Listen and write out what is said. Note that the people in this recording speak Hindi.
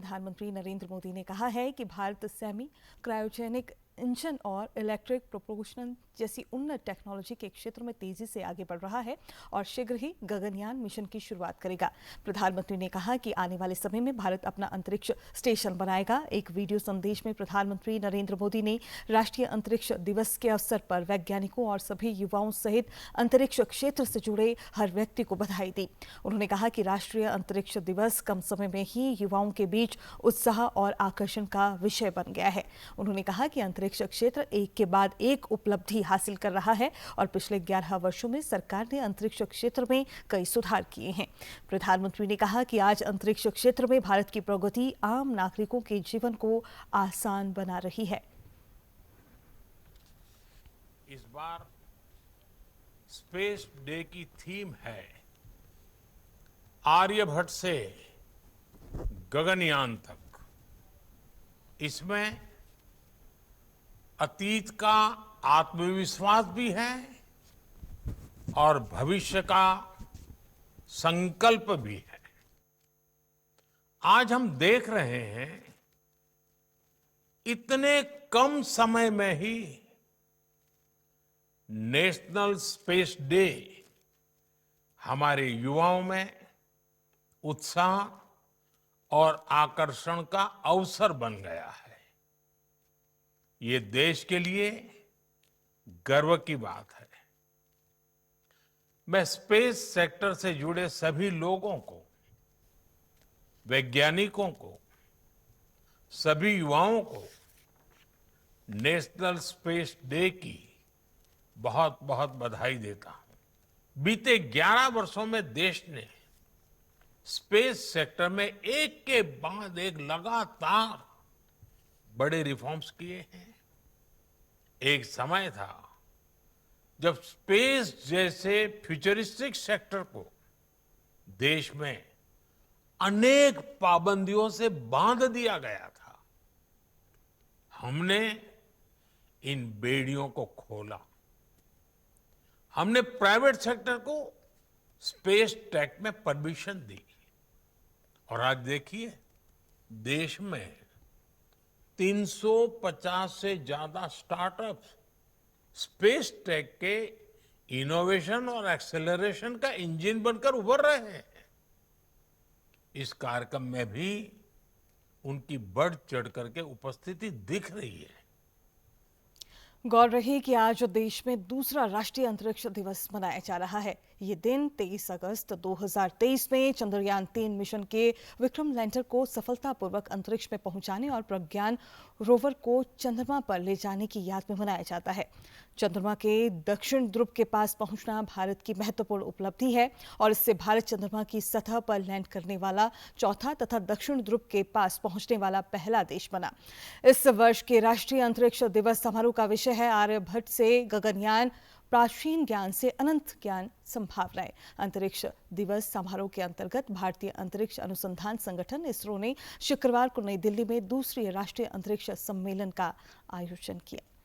प्रधानमंत्री नरेंद्र मोदी ने कहा है कि भारत सेमी क्रायोजेनिक इंजन और इलेक्ट्रिक प्रोपल्शन जैसी उन्नत टेक्नोलॉजी के क्षेत्र में तेजी से आगे बढ़ रहा है और शीघ्र ही गगनयान मिशन की शुरुआत करेगा। प्रधानमंत्री ने कहा कि आने वाले समय में भारत अपना अंतरिक्ष स्टेशन बनाएगा। एक वीडियो संदेश में प्रधानमंत्री नरेंद्र मोदी ने राष्ट्रीय अंतरिक्ष दिवस के अवसर पर वैज्ञानिकों और सभी युवाओं सहित अंतरिक्ष क्षेत्र से जुड़े हर व्यक्ति को बधाई दी। उन्होंने कहा कि राष्ट्रीय अंतरिक्ष दिवस कम समय में ही युवाओं के बीच उत्साह और आकर्षण का विषय बन गया है। उन्होंने कहा कि अंतरिक्ष क्षेत्र एक के बाद एक उपलब्धि हासिल कर रहा है और पिछले 11 वर्षों में सरकार ने अंतरिक्ष क्षेत्र में कई सुधार किए हैं। प्रधानमंत्री ने कहा कि आज अंतरिक्ष क्षेत्र में भारत की प्रगति आम नागरिकों के जीवन को आसान बना रही है। इस बार स्पेस डे की थीम है आर्यभट्ट से गगनयान तक। इसमें अतीत का आत्मविश्वास भी है और भविष्य का संकल्प भी है। आज हम देख रहे हैं इतने कम समय में ही नेशनल स्पेस डे हमारे युवाओं में उत्साह और आकर्षण का अवसर बन गया है। ये देश के लिए गर्व की बात है। मैं स्पेस सेक्टर से जुड़े सभी लोगों को, वैज्ञानिकों को, सभी युवाओं को नेशनल स्पेस डे की बहुत बहुत बधाई देता हूं। बीते 11 वर्षों में देश ने स्पेस सेक्टर में एक के बाद एक लगातार बड़े रिफॉर्म्स किए हैं। एक समय था जब स्पेस जैसे फ्यूचरिस्टिक सेक्टर को देश में अनेक पाबंदियों से बांध दिया गया था। हमने इन बेड़ियों को खोला। हमने प्राइवेट सेक्टर को स्पेस टेक में परमिशन दी और आज देखिए देश में 350 से ज्यादा स्टार्टअप्स स्पेस टेक के इनोवेशन और एक्सेलरेशन का इंजन बनकर उभर रहे हैं। इस कार्यक्रम में भी उनकी बढ़ चढ़ करके उपस्थिति दिख रही है। गौर रही कि आज देश में दूसरा राष्ट्रीय अंतरिक्ष दिवस मनाया जा रहा है। ये दिन 23 अगस्त 2023 में चंद्रयान 3 मिशन के विक्रम लैंडर को सफलतापूर्वक अंतरिक्ष में पहुंचाने और प्रज्ञान रोवर को चंद्रमा पर ले जाने की याद में मनाया जाता है। चंद्रमा के दक्षिण ध्रुव के पास पहुंचना भारत की महत्वपूर्ण उपलब्धि है और इससे भारत चंद्रमा की सतह पर लैंड करने वाला चौथा तथा दक्षिण ध्रुव के पास पहुंचने वाला पहला देश बना। इस वर्ष के राष्ट्रीय अंतरिक्ष दिवस समारोह का विषय है आर्यभट्ट से गगनयान, प्राचीन ज्ञान से अनंत ज्ञान संभावनाएं। अंतरिक्ष दिवस समारोह के अंतर्गत भारतीय अंतरिक्ष अनुसंधान संगठन इसरो ने शुक्रवार को नई दिल्ली में दूसरी राष्ट्रीय अंतरिक्ष सम्मेलन का आयोजन किया।